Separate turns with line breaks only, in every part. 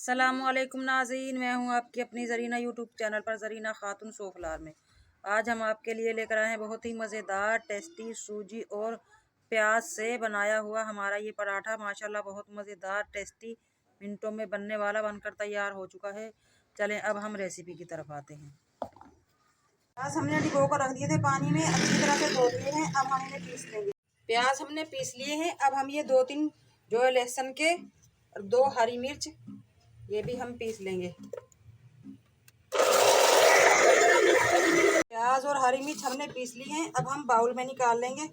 अस्सलामुअलैकुम नाज़रीन, मैं हूं आपकी अपनी ज़रीना यूट्यूब चैनल पर ज़रीना खातून सोफलार में। आज हम आपके लिए लेकर आए हैं बहुत ही मज़ेदार टेस्टी सूजी और प्याज से बनाया हुआ हमारा ये पराठा। माशाल्लाह बहुत मज़ेदार टेस्टी, मिनटों में बनने वाला बनकर तैयार हो चुका है। चलें अब हम रेसिपी की तरफ आते हैं। प्याज हमने भिगो कर रख दिए थे पानी में, अच्छी तरह से धो लिए हैं। अब हम इन्हें पीस लेंगे। प्याज हमने पीस लिए हैं। अब हम ये 2-3 जो है लहसुन के और 2 हरी मिर्च ये भी हम पीस लेंगे। प्याज और हरी मिर्च हमने पीस ली हैं। अब हम बाउल में निकाल लेंगे।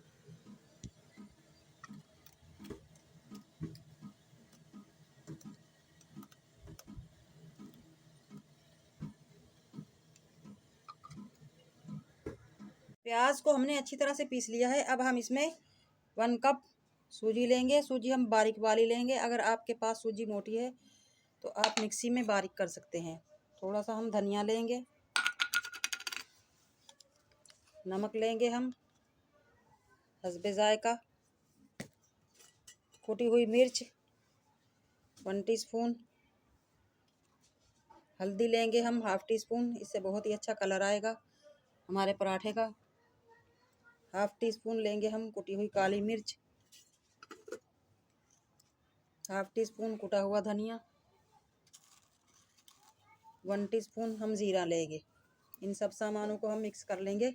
प्याज को हमने अच्छी तरह से पीस लिया है। अब हम इसमें 1 कप सूजी लेंगे। सूजी हम बारीक वाली लेंगे। अगर आपके पास सूजी मोटी है तो आप मिक्सी में बारीक कर सकते हैं। थोड़ा सा हम धनिया लेंगे, नमक लेंगे हम हस्बे जायका, कुटी हुई मिर्च 1 टीस्पून, हल्दी लेंगे हम 1/2 टीस्पून। इससे बहुत ही अच्छा कलर आएगा हमारे पराठे का। 1/2 टीस्पून लेंगे हम कुटी हुई काली मिर्च, 1/2 टीस्पून कुटा हुआ धनिया, 1 टीस्पून हम जीरा लेंगे। इन सब सामानों को हम मिक्स कर लेंगे।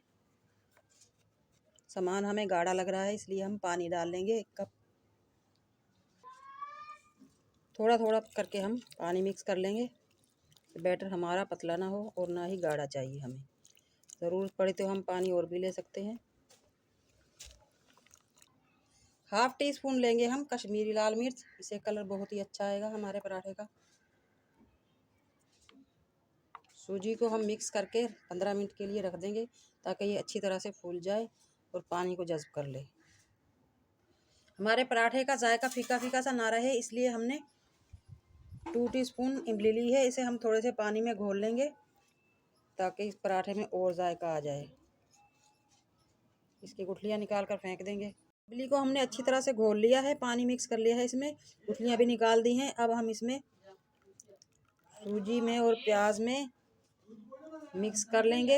सामान हमें गाढ़ा लग रहा है इसलिए हम पानी डाल लेंगे 1 कप। थोड़ा थोड़ा करके हम पानी मिक्स कर लेंगे। बैटर हमारा पतला ना हो और ना ही गाढ़ा चाहिए हमें। ज़रूरत पड़े तो हम पानी और भी ले सकते हैं। 1/2 टीस्पून लेंगे हम कश्मीरी लाल मिर्च। इससे कलर बहुत ही अच्छा आएगा हमारे पराठे का। सूजी को हम मिक्स करके 15 मिनट के लिए रख देंगे ताकि ये अच्छी तरह से फूल जाए और पानी को जज़्ब कर ले। हमारे पराठे का जायका फीका फीका सा ना रहे इसलिए हमने 2 टीस्पून इमली ली है। इसे हम थोड़े से पानी में घोल लेंगे ताकि इस पराठे में और जायका आ जाए। इसकी गुठलियाँ निकाल कर फेंक देंगे। इमली को हमने अच्छी तरह से घोल लिया है, पानी मिक्स कर लिया है, इसमें गुठलियाँ भी निकाल दी हैं। अब हम इसमें सूजी में और प्याज में मिक्स कर लेंगे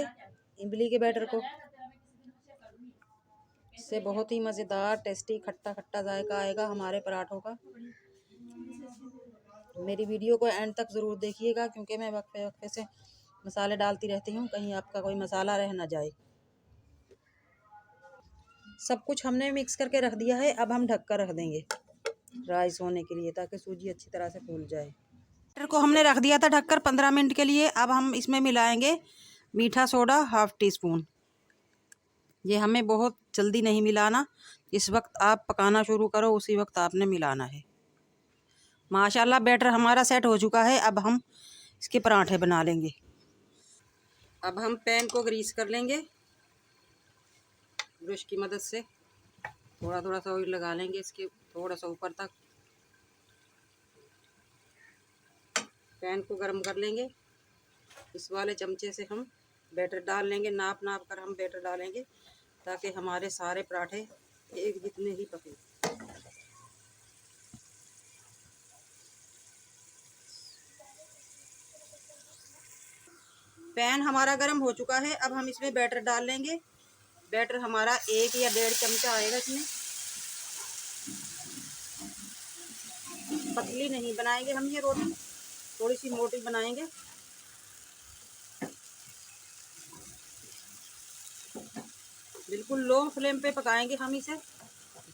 इमली के बैटर को। इससे बहुत ही मज़ेदार टेस्टी खट्टा खट्टा जायका आएगा हमारे पराठों का। मेरी वीडियो को एंड तक ज़रूर देखिएगा क्योंकि मैं वक्फे वक्फे से मसाले डालती रहती हूँ, कहीं आपका कोई मसाला रह ना जाए। सब कुछ हमने मिक्स करके रख दिया है। अब हम ढक कर रख देंगे राइस होने के लिए ताकि सूजी अच्छी तरह से फूल जाए। बैटर को हमने रख दिया था ढककर 15 मिनट के लिए। अब हम इसमें मिलाएंगे मीठा सोडा 1/2 टीस्पून। ये हमें बहुत जल्दी नहीं मिलाना, जिस वक्त आप पकाना शुरू करो उसी वक्त आपने मिलाना है। माशाल्लाह बैटर हमारा सेट हो चुका है। अब हम इसके पराठे बना लेंगे। अब हम पैन को ग्रीस कर लेंगे ब्रश की मदद से। थोड़ा थोड़ा सा ऑयल लगा लेंगे इसके थोड़ा सा ऊपर तक। पैन को गर्म कर लेंगे। इस वाले चमचे से हम बैटर डाल लेंगे, नाप नाप कर हम बैटर डालेंगे ताकि हमारे सारे पराठे एक जितने ही पके। पैन हमारा गर्म हो चुका है। अब हम इसमें बैटर डाल लेंगे। बैटर हमारा 1 या 1.5 चमचा आएगा। इसमें पतली नहीं बनाएंगे हम ये रोटी, थोड़ी सी मोटी बनाएंगे। बिल्कुल लो फ्लेम पे पकाएंगे हम इसे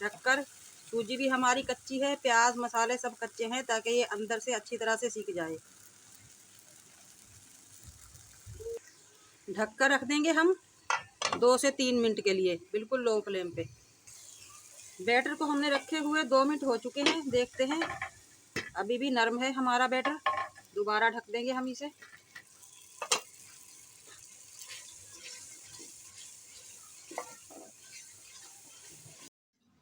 ढककर। सूजी भी हमारी कच्ची है, प्याज मसाले सब कच्चे हैं ताकि ये अंदर से अच्छी तरह से सीख जाए। ढककर रख देंगे हम 2 से 3 मिनट के लिए बिल्कुल लो फ्लेम पे। बैटर को हमने रखे हुए 2 मिनट हो चुके हैं। देखते हैं अभी भी नरम है हमारा बैटर। दोबारा ढक देंगे हम इसे।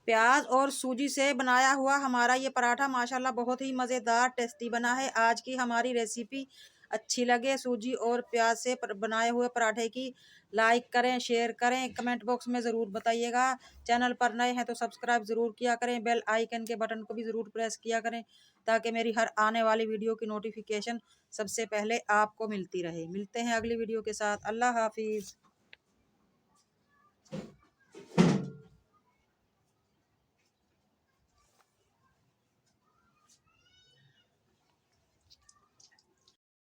प्याज और सूजी से बनाया हुआ हमारा ये पराठा माशाल्लाह बहुत ही मज़ेदार टेस्टी बना है। आज की हमारी रेसिपी अच्छी लगे सूजी और प्याज से बनाए हुए पराठे की, लाइक करें, शेयर करें, कमेंट बॉक्स में ज़रूर बताइएगा। चैनल पर नए हैं तो सब्सक्राइब ज़रूर किया करें, बेल आइकन के बटन को भी ज़रूर प्रेस किया करें ताकि मेरी हर आने वाली वीडियो की नोटिफिकेशन सबसे पहले आपको मिलती रहे। मिलते हैं अगली वीडियो के साथ। अल्लाह हाफिज़।